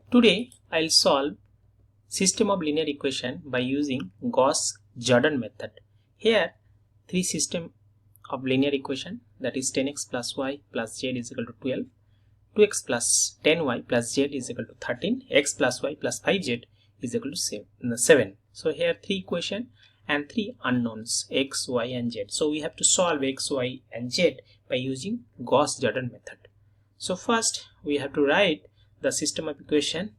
Today I'll solve system of linear equation by using Gauss-Jordan method. Here three system of linear equation, that is 10x plus y plus z is equal to 12, 2x plus 10y plus z is equal to 13, x plus y plus 5z is equal to 7. So here three equation and three unknowns x, y and z. So we have to solve x, y and z by using Gauss-Jordan method. So first we have to write the system of equation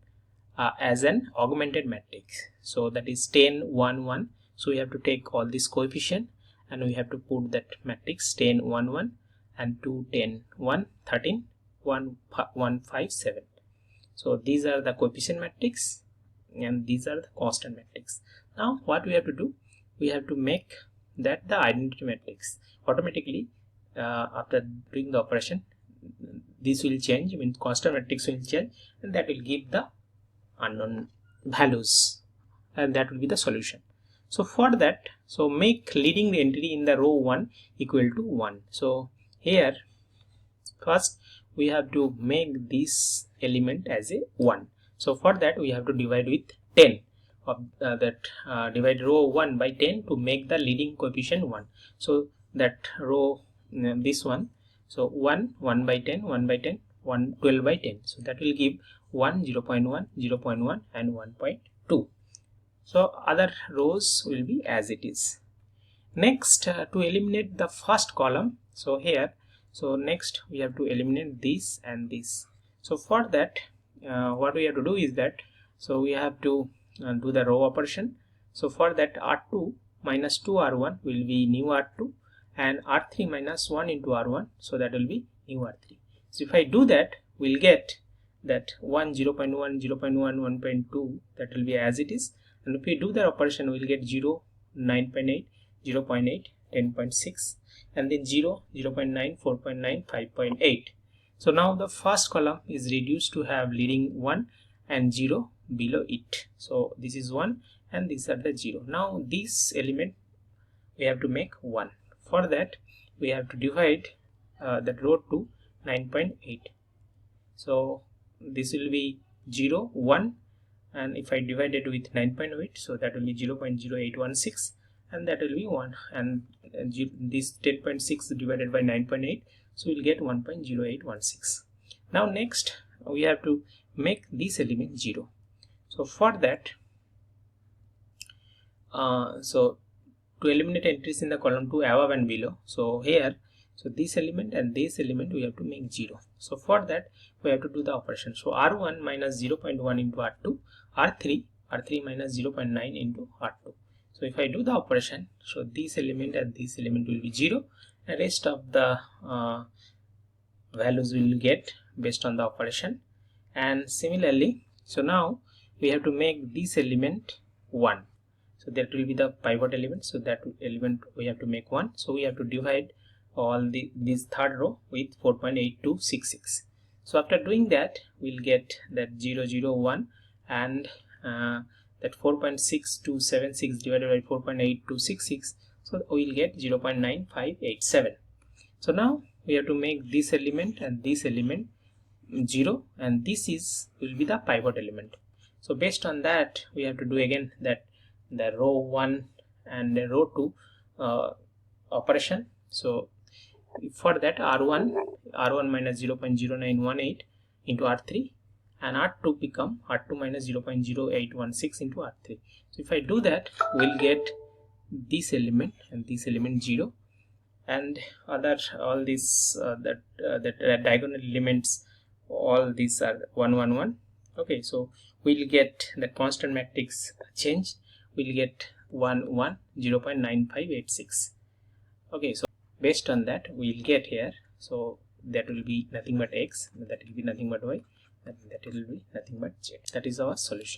as an augmented matrix. So that is 10, 1, 1. So we have to take all this coefficient and we have to put that matrix 10, 1, 1 and 2, 10, 1, 13, 1, 1, 5, 7. So these are the coefficient matrix and these are the constant matrix. Now what we have to do, we have to make that the identity matrix. Automatically after doing the operation, this will change, means constant matrix will change, and that will give the unknown values, and that will be the solution. So for that, so make leading entry in the row 1 equal to 1. So here first we have to make this element as a 1. So for that we have to divide with 10 of divide row 1 by 10 to make the leading coefficient 1. So that row, this one, so 1, 1 by 10, 1 by 10, 1, 12 by 10. So that will give 1, 0.1, 0.1 and 1.2. So other rows will be as it is. Next, to eliminate the first column, so here, so next we have to eliminate this and this. So for that, what we have to do is that, so we have to do the row operation. So for that, R2 minus 2R1 will be new R2 and R3 minus 1 into R1, so that will be new R3. So if I do that, we'll get that 1, 0.1, 0.1, 1.2, that will be as it is. And if we do the operation, we'll get 0, 9.8, 0.8, 10.6, and then 0, 0.9, 4.9, 5.8. So now the first column is reduced to have leading 1 and 0 below it. So this is 1 and these are the 0. Now this element we have to make 1. For that we have to divide that row to 9.8. So this will be 0, 1, and if I divide it with 9.8, so that will be 0.0816, and that will be 1, and this 10.6 divided by 9.8, so we'll get 1.0816. Now next we have to make this element 0. So for that, so to eliminate entries in the column 2 above and below, so here, so this element and this element we have to make 0. So for that we have to do the operation. So R1 minus 0.1 into R2, R3 minus 0.9 into R2. So if I do the operation, so this element and this element will be 0, and rest of the values will get based on the operation. And similarly, so now we have to make this element 1. So that will be the pivot element, so that element we have to make 1. So we have to divide all this third row with 4.8266. So after doing that, we'll get that 0, 0, 1 and that 4.6276 divided by 4.8266, so we'll get 0.9587. So now we have to make this element and this element 0, and this will be the pivot element. So based on that, we have to do again that the row 1 and the row 2 operation. So for that, R1 minus 0.0918 into R3, and R2 become R2 minus 0.0816 into R3. So if I do that, we'll get this element and this element 0, and all these that diagonal elements, all these are 1, 1, 1. Okay, so we'll get the constant matrix change. We'll get 1, 1, 0.9586. Okay, so based on that we'll get here, so that will be nothing but x, that will be nothing but y, and that will be nothing but z. That is our solution.